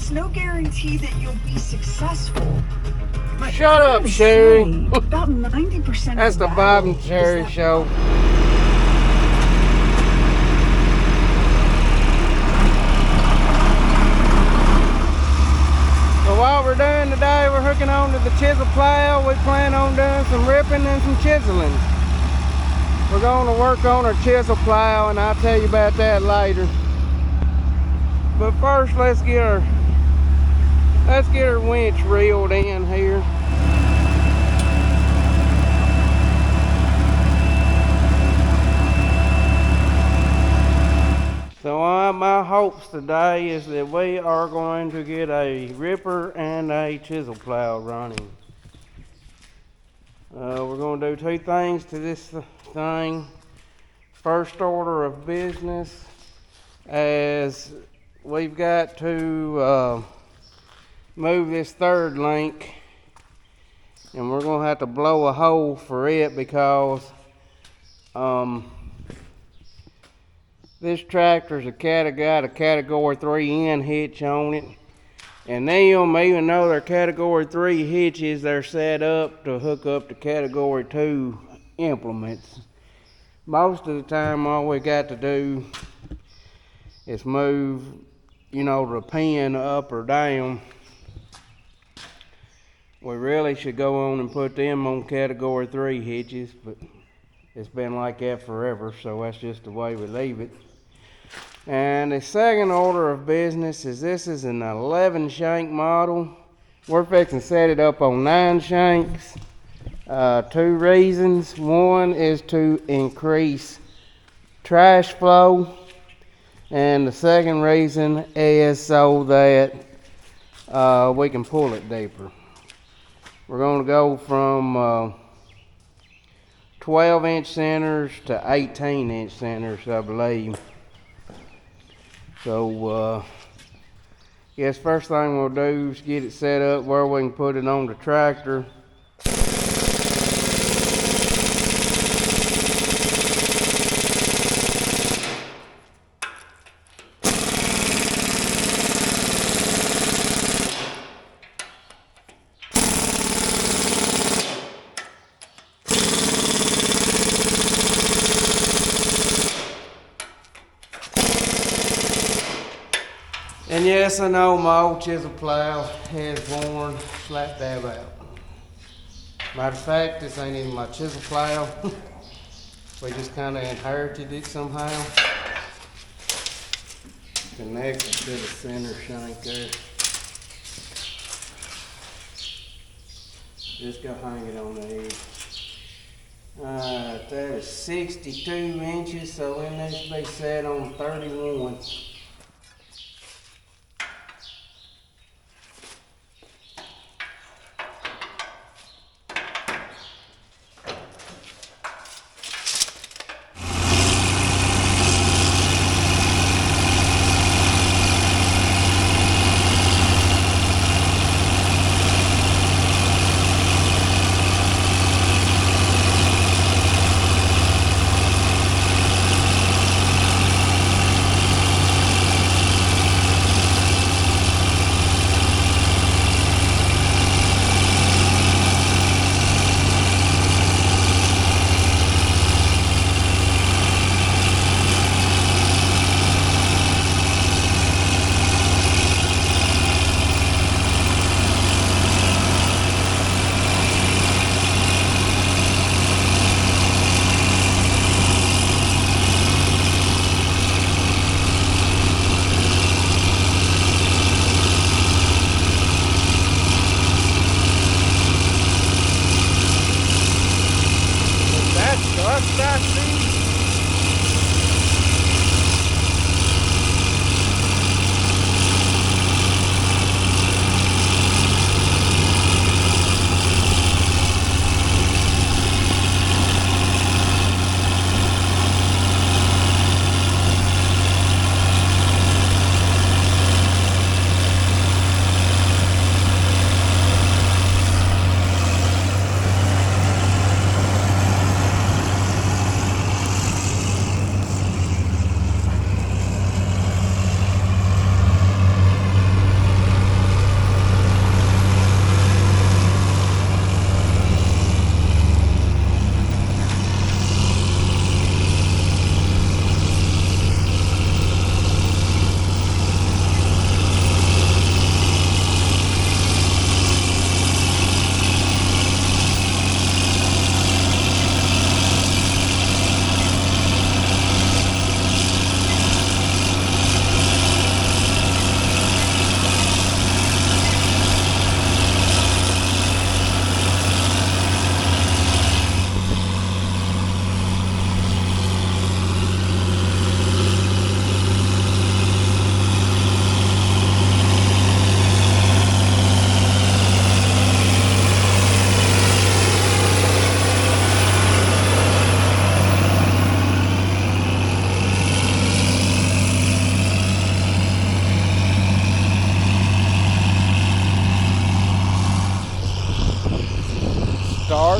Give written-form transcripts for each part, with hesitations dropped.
It's no guarantee that you'll be successful. Shut up, Sherry. About 90% That's the Bob and Sherry show. So what we're doing today, we're hooking on to the Chisel Plow. We plan on doing some ripping and some chiseling. We're going to work on our Chisel Plow, and I'll tell you about that later. But first, let's get our winch reeled in here. So my hopes today is that we are going to get a ripper and a Chisel Plow running. We're going to do two things to this thing. First order of business, as we've got to move this third link, and we're going to have to blow a hole for it because this tractor's got a category 3 end hitch on it, and them, even though they're category 3 hitches, they're set up to hook up to category 2 implements. Most of the time all we got to do is move, the pin up or down. We really should go on and put them on category 3 hitches, but it's been like that forever, so that's just the way we leave it. And the second order of business is this is an 11 shank model. We're fixing to set it up on 9 shanks. Two reasons. One is to increase trash flow, and the second reason is so that we can pull it deeper. We're going to go from 12-inch centers to 18-inch centers, I believe. So, yes, first thing we'll do is get it set up where we can put it on the tractor. And yes, I know my old Chisel Plow has worn slap dab out. Matter of fact, this ain't even my Chisel Plow. We just kind of inherited it somehow. Connected to the center shank there. Just go hang it on the edge. That is 62 inches, so it needs to be set on 31.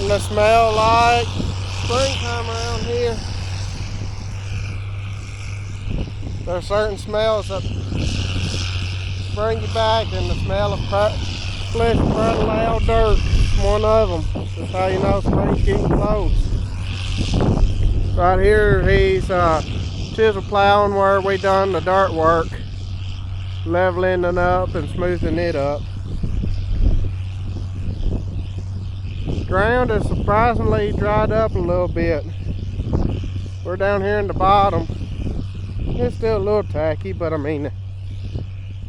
starting to smell like springtime around here. There are certain smells that bring you back, and the smell of fresh, fertile dirt is one of them. That's how you know spring's getting close. Right here, he's chisel plowing where we done the dirt work, leveling it up and smoothing it up. Ground is surprisingly dried up a little bit. We're down here in the bottom. It's still a little tacky, but I mean,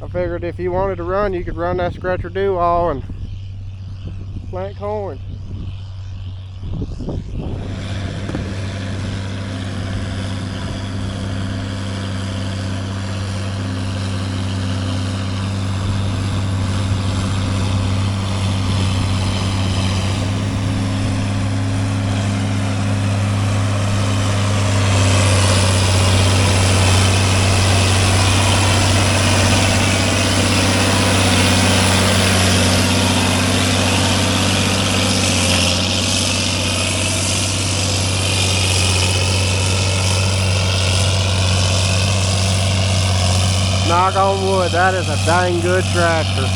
I figured if you wanted to run, you could run that scratcher do-all and plant corn. Knock on wood, that is a dang good tractor.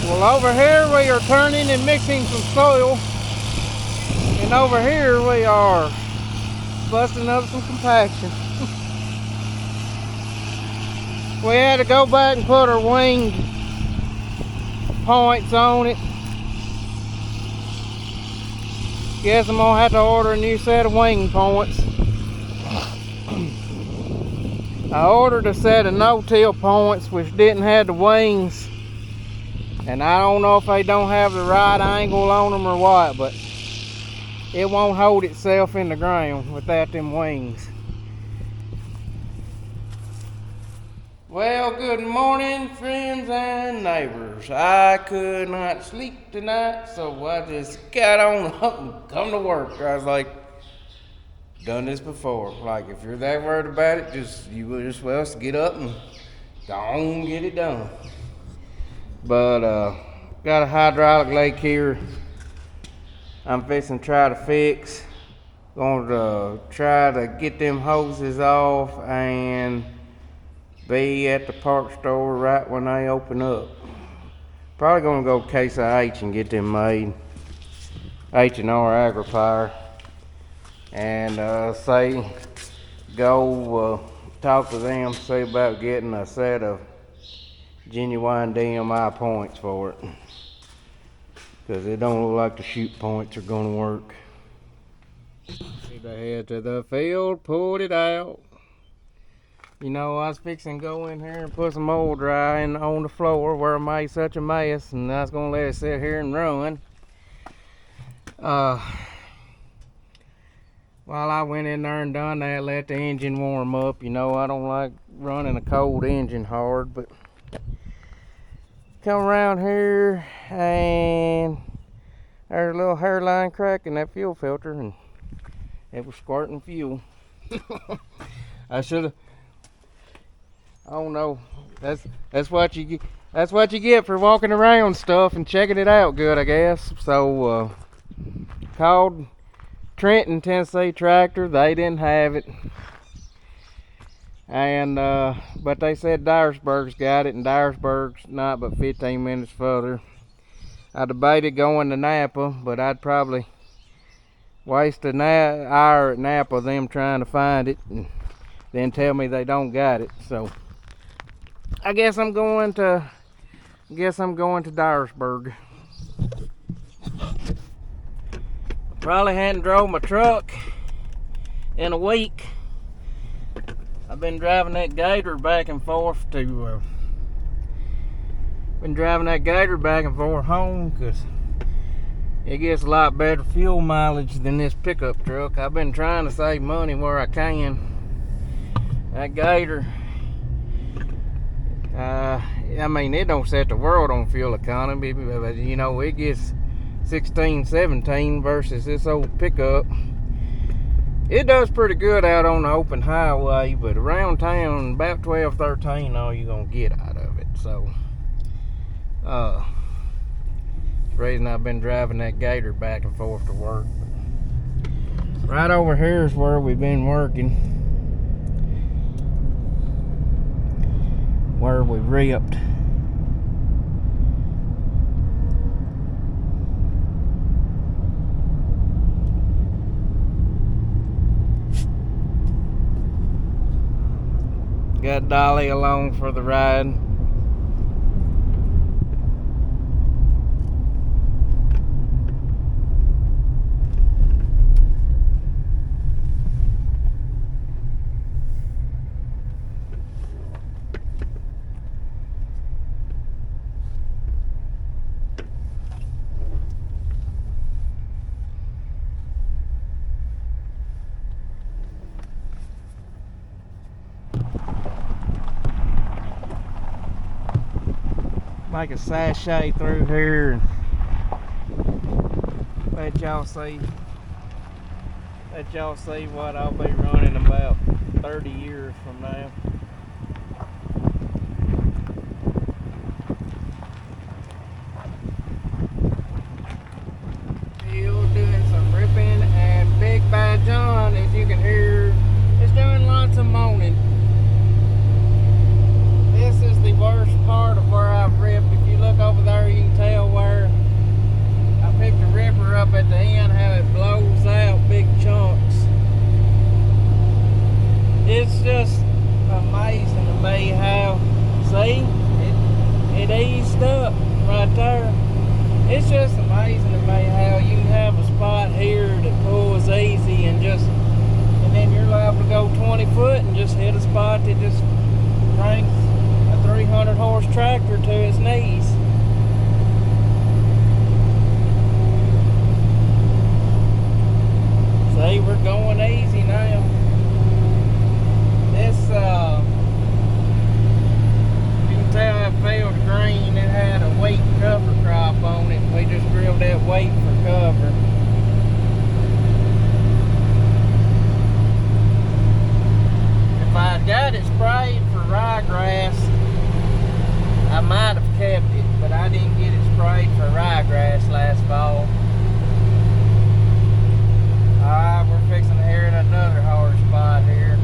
Well, over here we are turning and mixing some soil, and over here we are busting up some compaction. We had to go back and put our winged points on it. Guess I'm gonna have to order a new set of wing points. I ordered a set of no-till points which didn't have the wings, and I don't know if they don't have the right angle on them or what, but it won't hold itself in the ground without them wings. Well, good morning, friends and neighbors. I could not sleep tonight, so I just got on up and come to work. I was like, done this before. Like, if you're that worried about it, you would just well get up and go on and get it done. But got a hydraulic leak here. I'm fixing to try to fix. Going to try to get them hoses off and be at the parts store right when they open up. Probably gonna go to Case H and get them made. H&R Agri-Fire. And go talk to them, see about getting a set of genuine DMI points for it. Cause it don't look like the shoot points are gonna work. They head to the field, pulled it out. You know, I was fixing to go in here and put some oil drying on the floor where I made such a mess, and I was gonna let it sit here and run. While I went in there and done that, let the engine warm up. You know, I don't like running a cold engine hard, but come around here and there's a little hairline crack in that fuel filter, and it was squirting fuel. I should have. Oh no, that's what you get. That's what you get for walking around stuff and checking it out good, I guess. So called Trenton, Tennessee Tractor. They didn't have it, and but they said Dyersburg's got it, and Dyersburg's not but 15 minutes further. I debated going to Napa, but I'd probably waste an hour at Napa them trying to find it and then tell me they don't got it. So I guess I'm going to Dyersburg. Probably hadn't drove my truck in a week. I've been driving that Gator back and forth home because it gets a lot better fuel mileage than this pickup truck. I've been trying to save money where I can. That Gator, I mean, it don't set the world on fuel economy, but you know, it gets 16, 17 versus this old pickup. It does pretty good out on the open highway, but around town, about 12, 13, all you're gonna get out of it. So, the reason I've been driving that Gator back and forth to work. Right over here is where we've been working, where we ripped. Got Dolly along for the ride. Make a sashay through here and let y'all see what I'll be running about 30 years from now. Still doing some ripping, and Big Bad John, as you can hear, is doing lots of moaning. This is the worst part of where I've ripped. If you look over there, you can tell where I picked the ripper up at the end, how it blows out big chunks. It's just amazing to me how, see, it eased up right there. It's just amazing to me how you can have a spot here that pulls easy and then you're liable to go 20 foot and just hit a spot that just cranks 300 horse tractor to its knees. See, we're going easy now. wait for cover. If I got it sprayed for ryegrass, I might have kept it, but I didn't get it sprayed for ryegrass last fall. Alright, we're fixing to air in another hard spot here.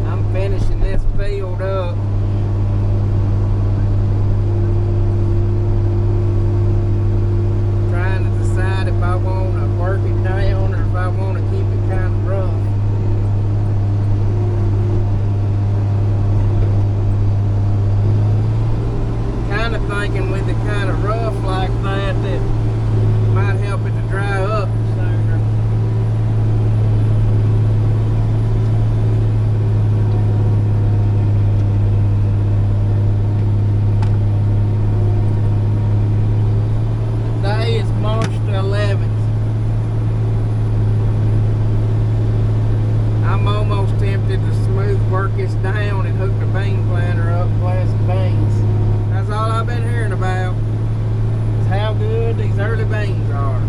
I'm finishing this field up. Trying to decide if I want to work it down or if I want to keep it kind of rough. Kind of thinking with it kind of rough like that, that might help it to dry up sooner. Today is March the 11th. I'm almost tempted to smooth work this down and hook the bean planter up and plant some beans. That's all I've been hearing about, is how good these early beans are.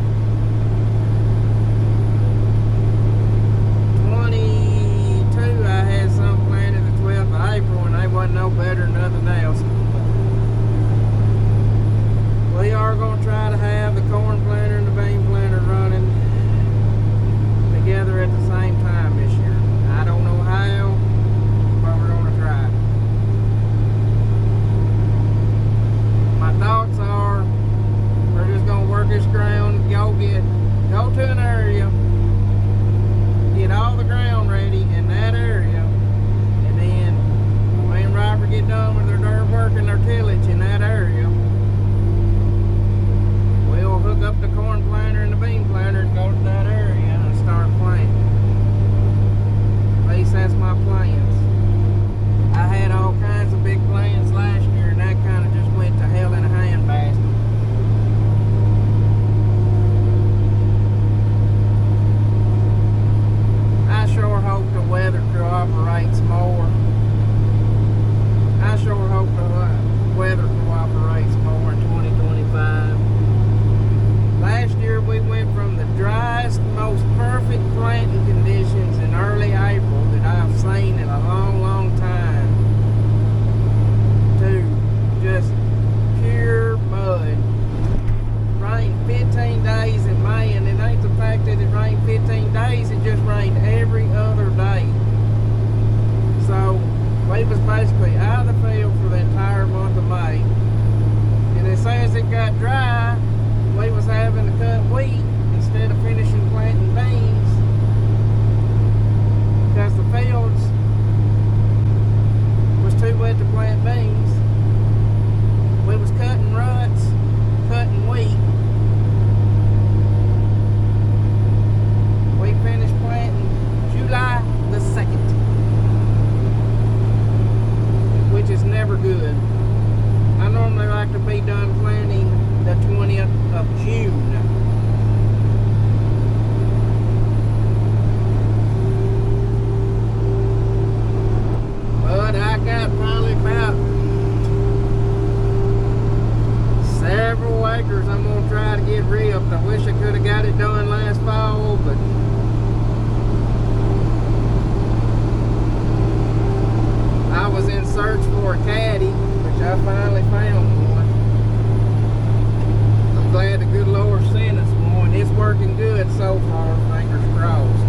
22, I had some planted the 12th of April and they wasn't no better than nothing else. We are going to try to have the corn planter and the bean planter running together at the same time this year. I don't know how, but we're going to try. My thoughts are, we're just going to work this ground, go to an area, get all the ground ready in that area, and then when me and Robert get done with their dirt work and their tillage in that area, we'll hook up the corn planter and the bean planter and go to that area and start planting. At least that's my plans. I had all kinds of big plans last year and that kind of just went to hell in a handbasket. I sure hope the weather cooperates more. I sure hope the weather cooperates more in 2025. Last year we went from the driest, most perfect planting conditions in early April that I've seen in a long, long time to just pure mud. Rained 15 days in May, and it ain't the fact that it rained 15 days, it just rained every other day. So we was basically out of the field for the entire month of May. And as soon as it got dry, we was having to cut wheat instead of finishing planting beans because the fields was too wet to plant beans. We was cutting ruts, cutting wheat. We finished planting July the 2nd, which is never good. I normally like to be done planting the 20th of June. But I got probably about several acres I'm going to try to get ripped. I wish I could have got it done last fall, but I was in search for a caddy, which I finally found one. I'm glad the good Lord sent us one. It's working good so far, fingers crossed.